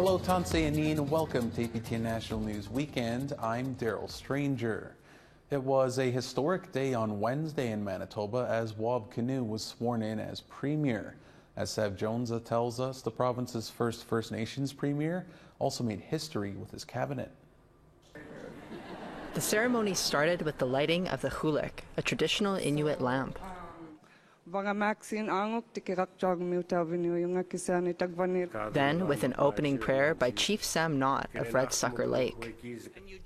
Hello, Tanse and Neen. Welcome to APTN National News Weekend. I'm Daryl Stranger. It was a historic day on Wednesday in Manitoba as Wab Kinew was sworn in as Premier. As Sav Jonza tells us, the province's first First Nations Premier also made history with his cabinet. The ceremony started with the lighting of the hulik, a traditional Inuit lamp. Then, with an opening prayer by Chief Sam Knott of Red Sucker Lake.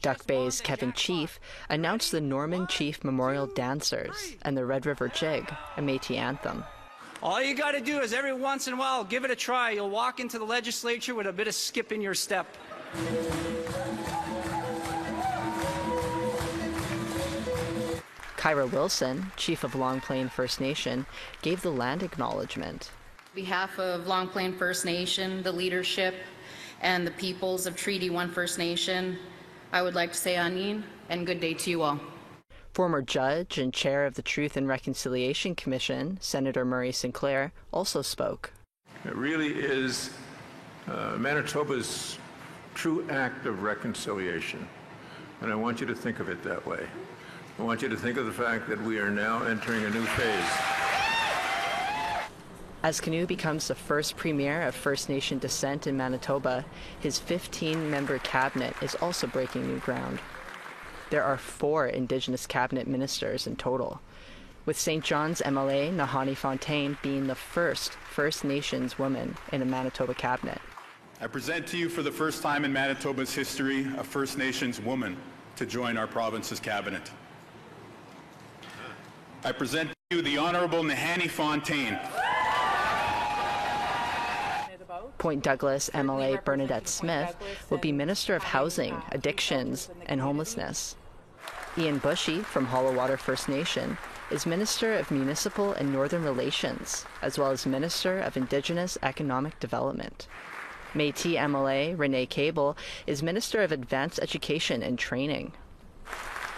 Duck Bay's Kevin Chief announced the Norman Chief Memorial Dancers and the Red River Jig, a Métis anthem. All you got to do is every once in a while give it a try. You'll walk into the legislature with a bit of skip in your step. Kyra Wilson, chief of Long Plain First Nation, gave the land acknowledgement. On behalf of Long Plain First Nation, the leadership, and the peoples of Treaty 1 First Nation, I would like to say Anin and good day to you all. Former judge and chair of the Truth and Reconciliation Commission, Senator Murray Sinclair, also spoke. It really is Manitoba's true act of reconciliation, and I want you to think of it that way. I want you to think of the fact that we are now entering a new phase. As Kinew becomes the first premier of First Nation descent in Manitoba, his 15-member cabinet is also breaking new ground. There are 4 Indigenous cabinet ministers in total, with St. John's MLA Nahanni Fontaine being the first First Nations woman in a Manitoba cabinet. I present to you for the first time in Manitoba's history a First Nations woman to join our province's cabinet. I present to you the Honourable Nahanni Fontaine. Point Douglas MLA Bernadette Smith will be Minister of Housing, Addictions, and Homelessness. Ian Bushy from Hollow Water First Nation is Minister of Municipal and Northern Relations, as well as Minister of Indigenous Economic Development. Métis MLA Renee Cable is Minister of Advanced Education and Training.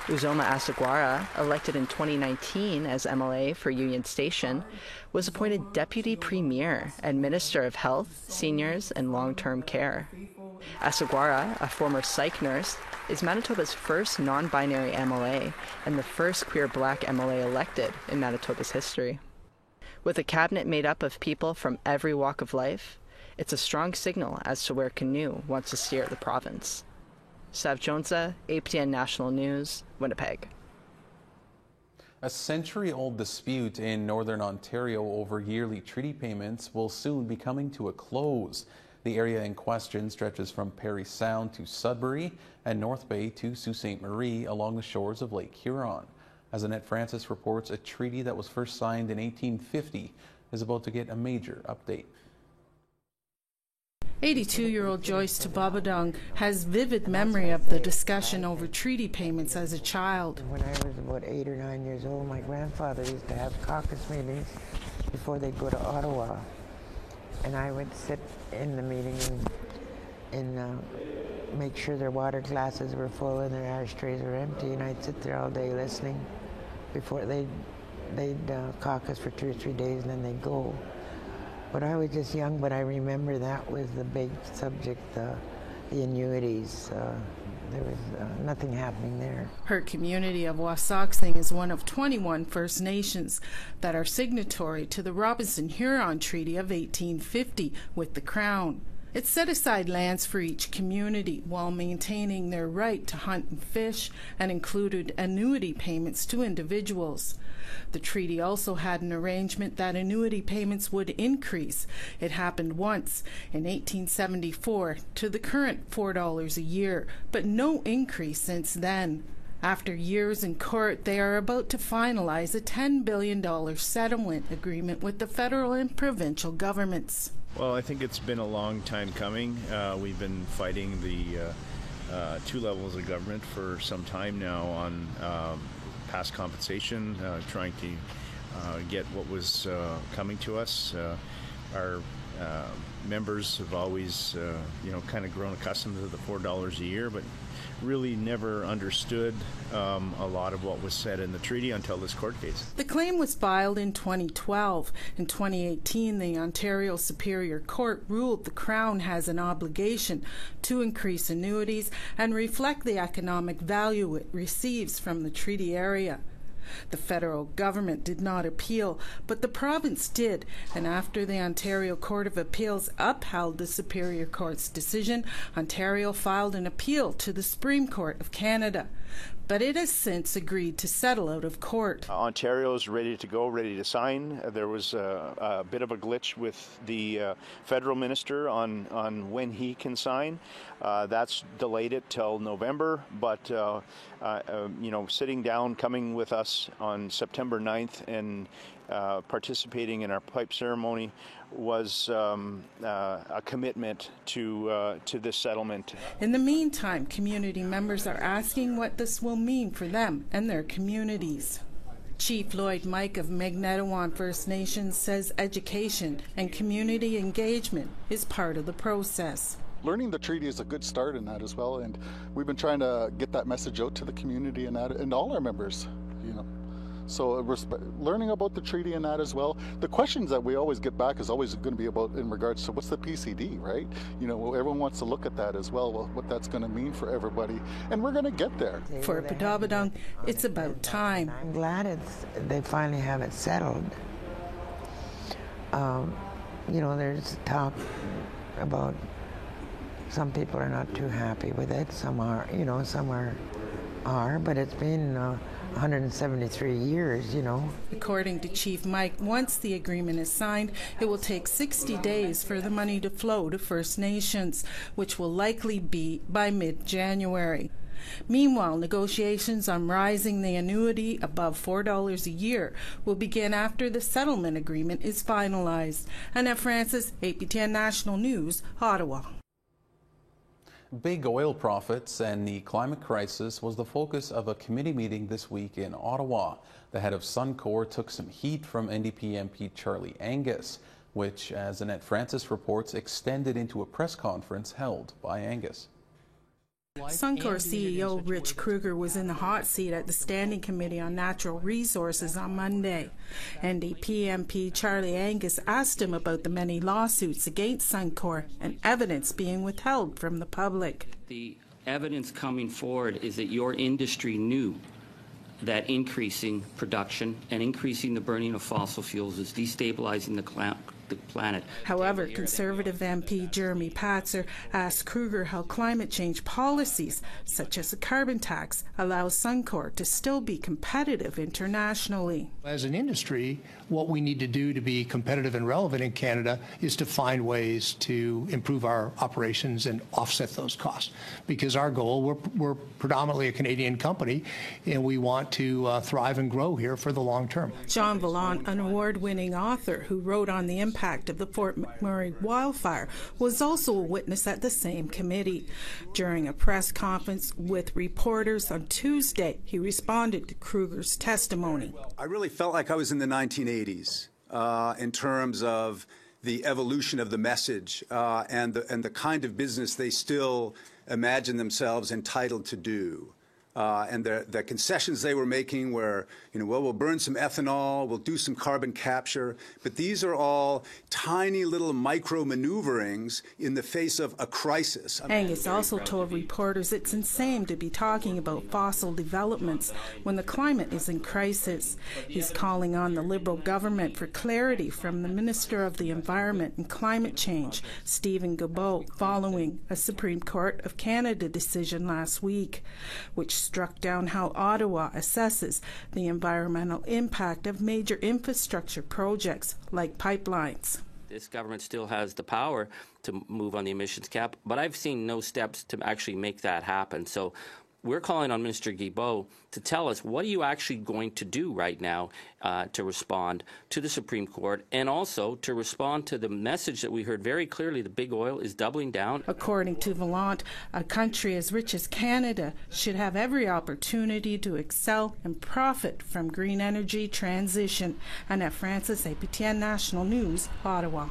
Uzoma Asagwara, elected in 2019 as MLA for Union Station, was appointed Deputy Premier and Minister of Health, Seniors, and Long-Term Care. Asagwara, a former psych nurse, is Manitoba's first non-binary MLA and the first queer black MLA elected in Manitoba's history. With a cabinet made up of people from every walk of life, it's a strong signal as to where Kinew wants to steer the province. Sav Jonza, APTN National News, Winnipeg. A century-old dispute in Northern Ontario over yearly treaty payments will soon be coming to a close. The area in question stretches from Parry Sound to Sudbury and North Bay to Sault Ste. Marie along the shores of Lake Huron. As Annette Francis reports, a treaty that was first signed in 1850 is about to get a major update. 82-year-old Joyce Tababadong has vivid memory of the discussion over treaty payments as a child. When I was about 8 or 9 years old, my grandfather used to have caucus meetings before they'd go to Ottawa. And I would sit in the meeting and make sure their water glasses were full and their ashtrays were empty. And I'd sit there all day listening before they'd caucus for 2 or 3 days and then they'd go. But I was just young, but I remember that was the big subject, the annuities. There was nothing happening there. Her community of Wasauksing is one of 21 First Nations that are signatory to the Robinson-Huron Treaty of 1850 with the Crown. It set aside lands for each community while maintaining their right to hunt and fish and included annuity payments to individuals. The treaty also had an arrangement that annuity payments would increase. It happened once in 1874 to the current $4 a year, but no increase since then. After years in court, they are about to finalize a $10 billion settlement agreement with the federal and provincial governments. Well, I think it's been a long time coming. We've been fighting the 2 levels of government for some time now on past compensation, trying to get what was coming to us. Our members have always, kind of grown accustomed to the $4 a year, but really never understood a lot of what was said in the treaty until this court case. The claim was filed in 2012. In 2018, the Ontario Superior Court ruled the Crown has an obligation to increase annuities and reflect the economic value it receives from the treaty area. The federal government did not appeal, but the province did, and after the Ontario Court of Appeals upheld the Superior Court's decision, Ontario filed an appeal to the Supreme Court of Canada. But it has since agreed to settle out of court. Ontario's ready to go, ready to sign. There was a bit of a glitch with the federal minister on when he can sign. That's delayed it till November, but sitting down, coming with us on September 9th and participating in our pipe ceremony was a commitment to this settlement. In the meantime, community members are asking what this will mean for them and their communities. Chief Lloyd Mike of Magnetawan First Nation says education and community engagement is part of the process. Learning the treaty is a good start in that as well, and we've been trying to get that message out to the community and all our members, So learning about the treaty and that as well. The questions that we always get back is always going to be about in regards to what's the PCD, right? Everyone wants to look at that as well, what that's going to mean for everybody, and we're going to get there. For Padabadong, it's about time. I'm glad they finally have it settled. There's talk about some people are not too happy with it. Some are, some are, but it's been 173 years, According to Chief Mike, once the agreement is signed, it will take 60 days for the money to flow to First Nations, which will likely be by mid-January. Meanwhile, negotiations on rising the annuity above $4 a year will begin after the settlement agreement is finalized. Annette Francis, APTN National News, Ottawa. Big oil profits and the climate crisis was the focus of a committee meeting this week in Ottawa. The head of Suncor took some heat from NDP MP Charlie Angus, which, as Annette Francis reports, extended into a press conference held by Angus. Suncor CEO Rich Kruger was in the hot seat at the Standing Committee on Natural Resources on Monday. NDP MP Charlie Angus asked him about the many lawsuits against Suncor and evidence being withheld from the public. The evidence coming forward is that your industry knew that increasing production and increasing the burning of fossil fuels is destabilizing the planet. However, Conservative MP Jeremy Patzer asked Kruger how climate change policies, such as a carbon tax, allows Suncor to still be competitive internationally. As an industry, what we need to do to be competitive and relevant in Canada is to find ways to improve our operations and offset those costs. Because our goal, we're predominantly a Canadian company, and we want to thrive and grow here for the long term. John Vallon, an award-winning author who wrote on the impact of the Fort McMurray wildfire, was also a witness at the same committee. During a press conference with reporters on Tuesday, he responded to Kruger's testimony. I really felt like I was in the 1980s in terms of the evolution of the message and the kind of business they still imagine themselves entitled to do. And the concessions they were making were, we'll burn some ethanol, we'll do some carbon capture, but these are all tiny little micro maneuverings in the face of a crisis. Angus also told reporters it's insane to be talking about fossil developments when the climate is in crisis. He's calling on the Liberal government for clarity from the Minister of the Environment and Climate Change, Stephen Guilbeault, following a Supreme Court of Canada decision last week, which struck down how Ottawa assesses the environmental impact of major infrastructure projects like pipelines. This government still has the power to move on the emissions cap, but I've seen no steps to actually make that happen. So we're calling on Minister Guilbeault to tell us, what are you actually going to do right now to respond to the Supreme Court, and also to respond to the message that we heard very clearly: the big oil is doubling down. According to Vallon, a country as rich as Canada should have every opportunity to excel and profit from green energy transition. Annette Francis, APTN National News, Ottawa.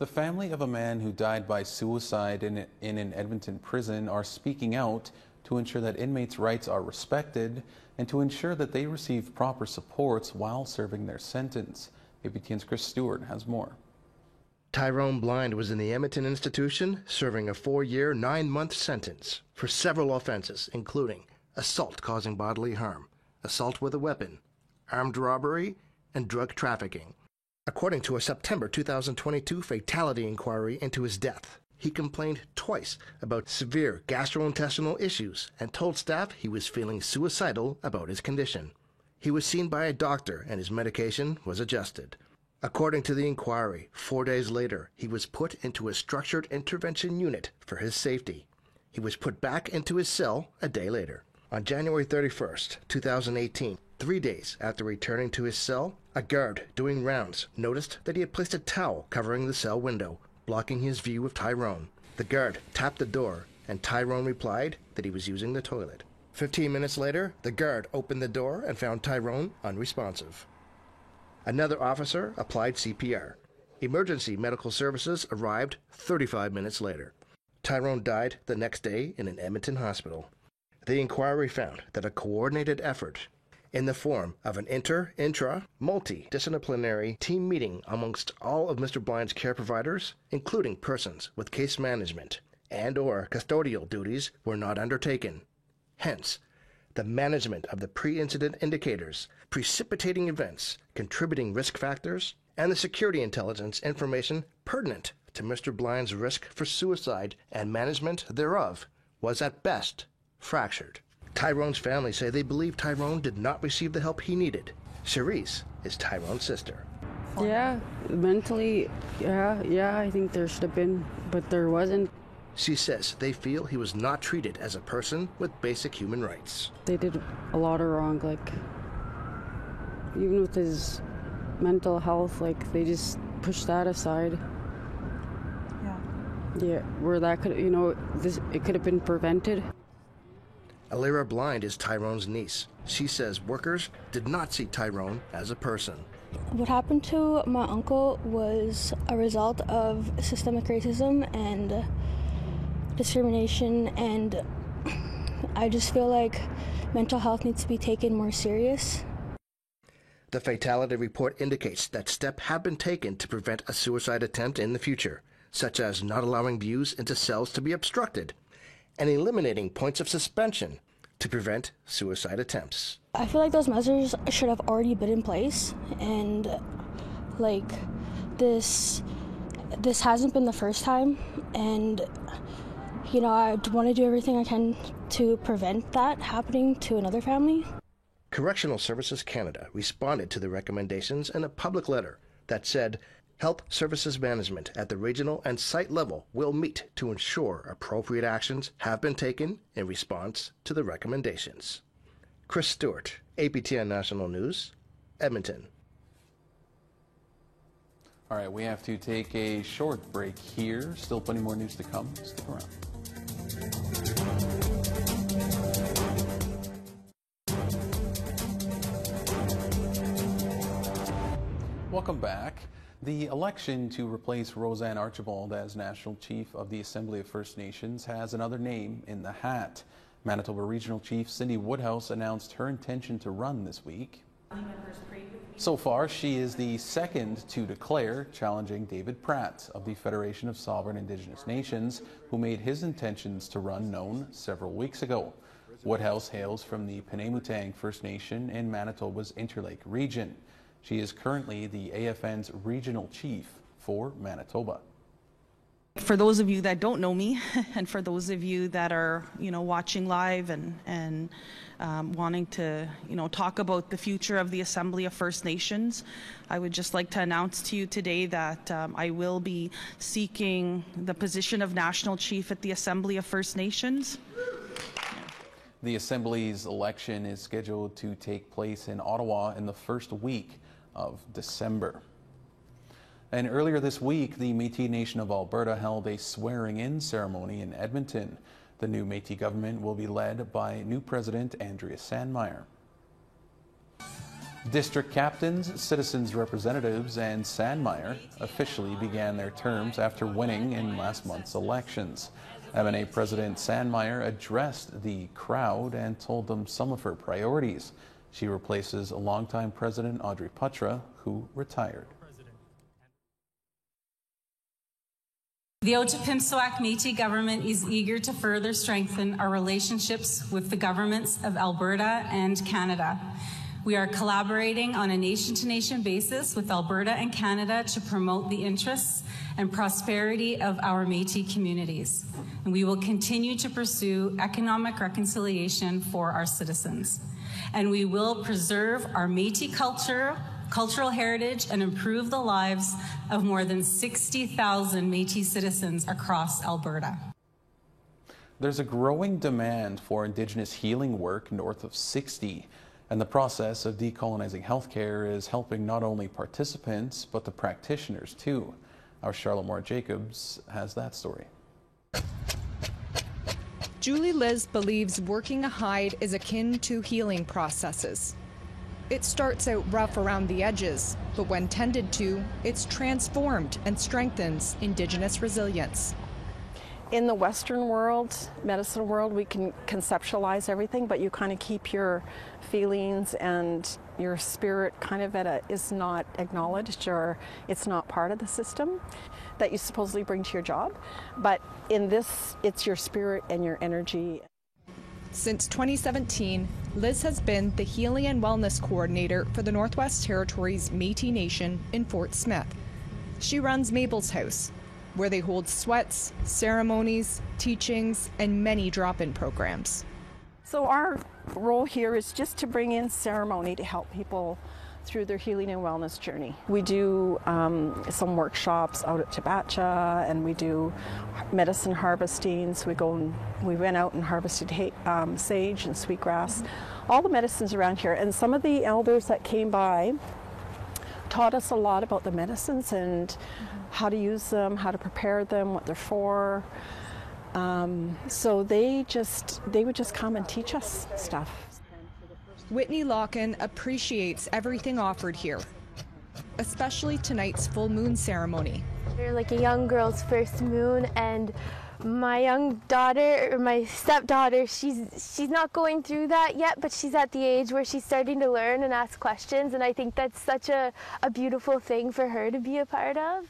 The family of a man who died by suicide in an Edmonton prison are speaking out to ensure that inmates' rights are respected and to ensure that they receive proper supports while serving their sentence. APTN's Chris Stewart has more. Tyrone Blind was in the Edmonton institution serving a 4-year, 9-month sentence for several offenses, including assault causing bodily harm, assault with a weapon, armed robbery, and drug trafficking. According to a September 2022 fatality inquiry into his death, he complained twice about severe gastrointestinal issues and told staff he was feeling suicidal about his condition. He was seen by a doctor and his medication was adjusted. According to the inquiry, 4 days later, he was put into a structured intervention unit for his safety. He was put back into his cell a day later. On January 31st, 2018, 3 days after returning to his cell, a guard doing rounds noticed that he had placed a towel covering the cell window, blocking his view of Tyrone. The guard tapped the door, and Tyrone replied that he was using the toilet. 15 minutes later, the guard opened the door and found Tyrone unresponsive. Another officer applied CPR. Emergency medical services arrived 35 minutes later. Tyrone died the next day in an Edmonton hospital. The inquiry found that a coordinated effort in the form of an multidisciplinary team meeting amongst all of Mr. Blind's care providers, including persons with case management and/or custodial duties, were not undertaken. Hence, the management of the pre-incident indicators, precipitating events, contributing risk factors, and the security intelligence information pertinent to Mr. Blind's risk for suicide and management thereof was at best fractured. Tyrone's family say they believe Tyrone did not receive the help he needed. Cherise is Tyrone's sister. Yeah, mentally, yeah, I think there should have been, but there wasn't. She says they feel he was not treated as a person with basic human rights. They did a lot of wrong, like, even with his mental health, like, they just pushed that aside. Yeah, where that could, it could have been prevented. Alira Blind is Tyrone's niece. She says workers did not see Tyrone as a person. What happened to my uncle was a result of systemic racism and discrimination, and I just feel like mental health needs to be taken more serious. The fatality report indicates that steps have been taken to prevent a suicide attempt in the future, such as not allowing views into cells to be obstructed and eliminating points of suspension to prevent suicide attempts. I feel like those measures should have already been in place, and like this hasn't been the first time, and I want to do everything I can to prevent that happening to another family. Correctional Services Canada responded to the recommendations in a public letter that said Health Services Management at the regional and site level will meet to ensure appropriate actions have been taken in response to the recommendations. Chris Stewart, APTN National News, Edmonton. All right, we have to take a short break here. Still plenty more news to come. Stick around. Welcome back. The election to replace Roseanne Archibald as National Chief of the Assembly of First Nations has another name in the hat. Manitoba Regional Chief Cindy Woodhouse announced her intention to run this week. So far, she is the second to declare, challenging David Pratt of the Federation of Sovereign Indigenous Nations, who made his intentions to run known several weeks ago. Woodhouse hails from the Penamutang First Nation in Manitoba's Interlake region. She is currently the AFN's regional chief for Manitoba. For those of you that don't know me, and for those of you that are, watching live and wanting to, talk about the future of the Assembly of First Nations, I would just like to announce to you today that I will be seeking the position of National Chief at the Assembly of First Nations. The Assembly's election is scheduled to take place in Ottawa in the first week of December. And earlier this week, the Métis Nation of Alberta held a swearing-in ceremony in Edmonton. The new Métis government will be led by new President Andrea Sandmeyer. District captains, citizens representatives, and Sandmeyer officially began their terms after winning in last month's elections. MNA President Sandmeyer addressed the crowd and told them some of her priorities. She replaces longtime President Audrey Putra, who retired. The Otipemisiwak Métis government is eager to further strengthen our relationships with the governments of Alberta and Canada. We are collaborating on a nation-to-nation basis with Alberta and Canada to promote the interests and prosperity of our Métis communities. And we will continue to pursue economic reconciliation for our citizens. And we will preserve our Métis cultural heritage, and improve the lives of more than 60,000 Métis citizens across Alberta. There's a growing demand for Indigenous healing work north of 60, and the process of decolonizing healthcare is helping not only participants, but the practitioners too. Our Charlotte Moore Jacobs has that story. Julie Liz believes working a hide is akin to healing processes. It starts out rough around the edges, but when tended to, it's transformed and strengthens Indigenous resilience. In the Western world, medicine world, we can conceptualize everything, but you kind of keep your feelings and your spirit kind of is not acknowledged, or it's not part of the system that you supposedly bring to your job. But in this, it's your spirit and your energy. Since 2017, Liz has been the Healing and Wellness Coordinator for the Northwest Territories Métis Nation in Fort Smith. She runs Mabel's House, where they hold sweats, ceremonies, teachings, and many drop-in programs. So our role here is just to bring in ceremony to help people through their healing and wellness journey. We do some workshops out at Tabacha, and we do medicine harvesting. So we went out and harvested sage and sweetgrass, all the medicines around here. And some of the elders that came by taught us a lot about the medicines and how to use them, how to prepare them, what they're for. So they would just come and teach us stuff. Whitney Locken appreciates everything offered here, especially tonight's full moon ceremony. You're like a young girl's first moon, and my young daughter, or my stepdaughter, she's not going through that yet, but she's at the age where she's starting to learn and ask questions, and I think that's such a beautiful thing for her to be a part of.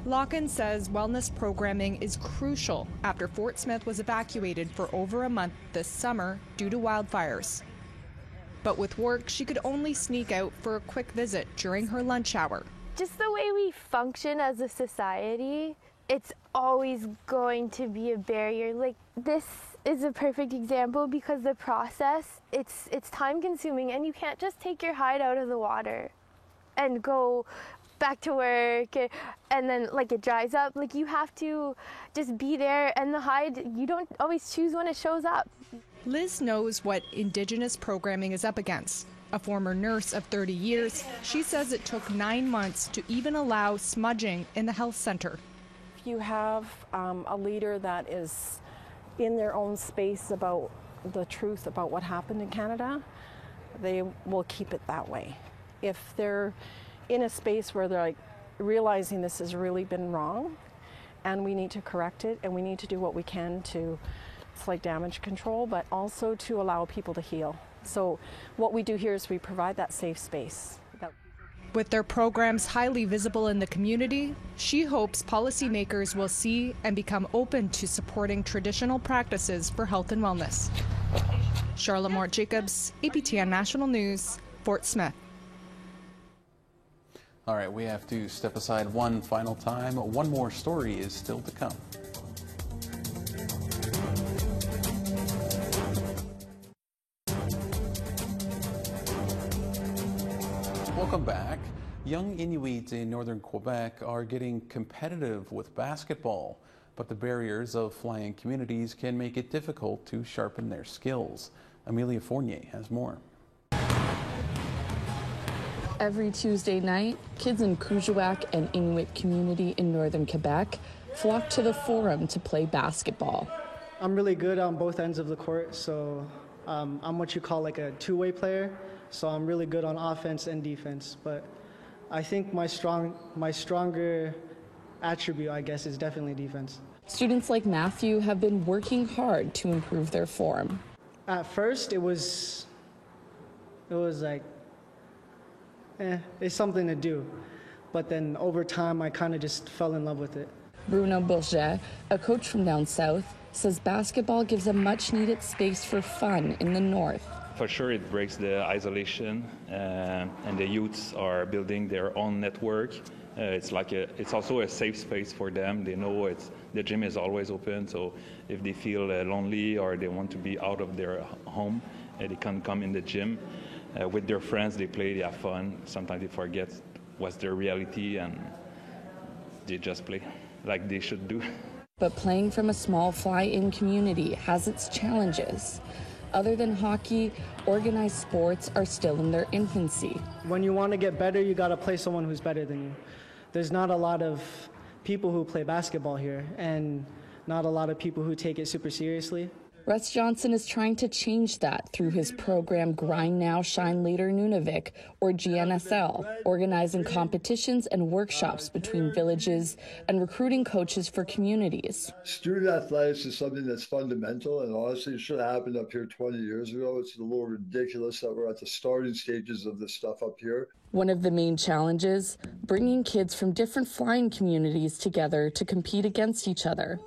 Locken says wellness programming is crucial after Fort Smith was evacuated for over a month this summer due to wildfires. But with work, she could only sneak out for a quick visit during her lunch hour. Just the way we function as a society, it's always going to be a barrier. Like, this is a perfect example because the process, it's time consuming, and you can't just take your hide out of the water and go back to work and then like it dries up. Like, you have to just be there, and the hide, you don't always choose when it shows up. Liz knows what Indigenous programming is up against. A former nurse of 30 years, she says it took 9 months to even allow smudging in the health center. If you have a leader that is in their own space about the truth about what happened in Canada, they will keep it that way. If they're in a space where they're like realizing this has really been wrong and we need to correct it, and we need to do what we can to, it's like damage control, but also to allow people to heal. So what we do here is we provide that safe space. With their programs highly visible in the community, she hopes policymakers will see and become open to supporting traditional practices for health and wellness. Charlotte Moore Jacobs, APTN National News, Fort Smith. All right, we have to step aside one final time. One more story is still to come. Welcome back. Young Inuit in northern Quebec are getting competitive with basketball, but the barriers of fly-in communities can make it difficult to sharpen their skills. Amelia Fournier has more. Every Tuesday night, kids in Kuujjuaq and Inuit community in northern Quebec flock to the Forum to play basketball. I'm really good on both ends of the court, so I'm what you call like a two-way player. so I'm really good on offense and defense. But I think my stronger attribute, I guess, is definitely defense. Students like Matthew have been working hard to improve their form. At first, it was like, it's something to do. But then over time, I kind of just fell in love with it. Bruno Bourget, a coach from down south, says basketball gives a much-needed space for fun in the north. For sure, it breaks the isolation, and the youths are building their own network. It's also a safe space for them. They know the gym is always open, so if they feel lonely or they want to be out of their home, they can come in the gym. With their friends, they play, they have fun. Sometimes they forget what's their reality and they just play like they should do. But playing from a small fly-in community has its challenges. Other than hockey, organized sports are still in their infancy. When you want to get better, you got to play someone who's better than you. There's not a lot of people who play basketball here, and not a lot of people who take it super seriously. Russ Johnson is trying to change that through his program Grind Now, Shine Later Nunavik, or GNSL, organizing competitions and workshops between villages and recruiting coaches for communities. Student athletics is something that's fundamental, and honestly, it should have happened up here 20 years ago. It's a little ridiculous that we're at the starting stages of this stuff up here. One of the main challenges, bringing kids from different flying communities together to compete against each other.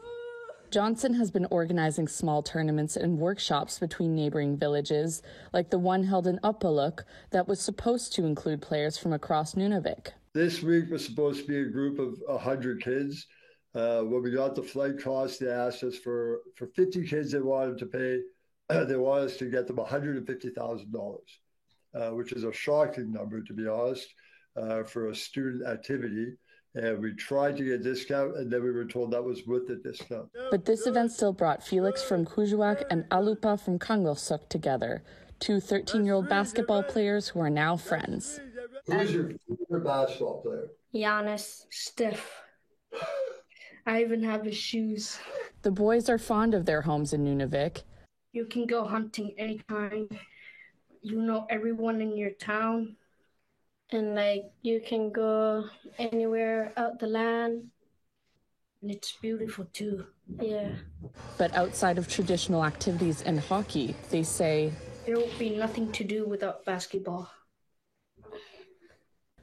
Johnson has been organizing small tournaments and workshops between neighboring villages, like the one held in Upaluk that was supposed to include players from across Nunavik. This week was supposed to be a group of 100 kids. When we got the flight cost, they asked us for 50 kids they wanted to pay. They wanted us to get them $150,000, which is a shocking number, to be honest, for a student activity. And we tried to get a discount, and then we were told that was with the discount. But this event still brought Felix from Kuujjuaq and Alupa from Kangeluk together, two 13-year-old basketball players who are now friends. Who's your favorite basketball player? Giannis, Steph. I even have his shoes. The boys are fond of their homes in Nunavik. You can go hunting anytime. You know everyone in your town. And you can go anywhere out the land, and it's beautiful too. Yeah. But outside of traditional activities and hockey, they say there will be nothing to do without basketball.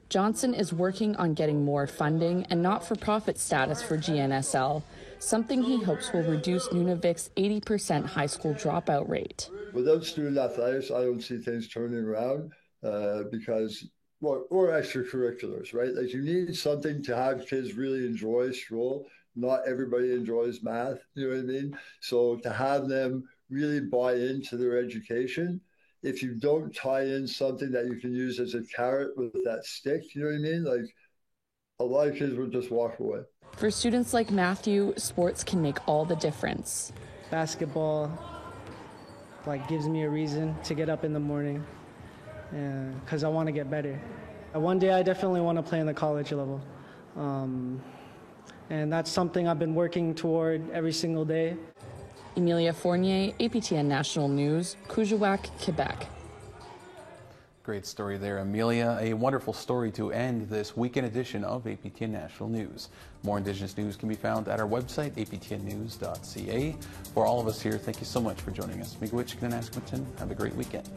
Johnson is working on getting more funding and not-for-profit status for GNSL, something he hopes will reduce Nunavik's 80% high school dropout rate. Without student athletics, I don't see things turning around because. Or extracurriculars, right? Like you need something to have kids really enjoy school. Not everybody enjoys math, you know what I mean? So to have them really buy into their education, if you don't tie in something that you can use as a carrot with that stick, you know what I mean? Like a lot of kids would just walk away. For students like Matthew, sports can make all the difference. Basketball gives me a reason to get up in the morning. Because I want to get better. One day I definitely want to play in the college level. And that's something I've been working toward every single day. Emilia Fournier, APTN National News, Kuujjuaq, Quebec. Great story there, Amelia. A wonderful story to end this weekend edition of APTN National News. More Indigenous news can be found at our website, aptnnews.ca. For all of us here, thank you so much for joining us. Miigwech Kinaskmatin. Have a great weekend.